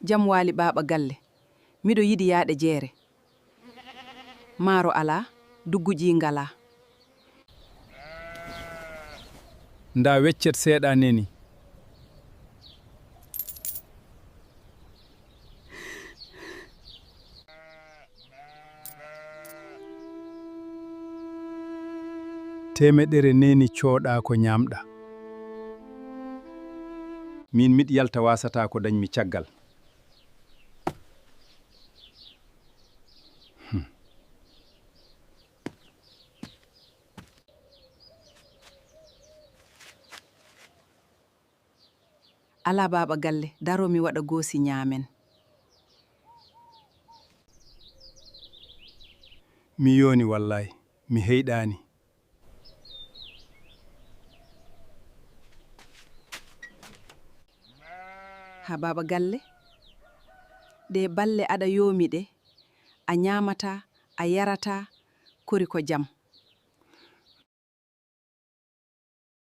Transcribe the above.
Jam waali baaba galle. Miɗo yiɗi yaade jeere. Maaro ala, dugguji ngala. Nda weccet seeɗa neni. Temeɗere neni cooɗa ko ñamɗa. Min miɗ yalta wasata ko dañmi caggal. Ala baaba galle, daro mi waɗa goosi ñaamen. Mi yoni wallahi, mi heyɗani. Ha baaba galle, ɗe balle aɗa yoomi ɗe, a ñaamata, a yarata, kori ko jam.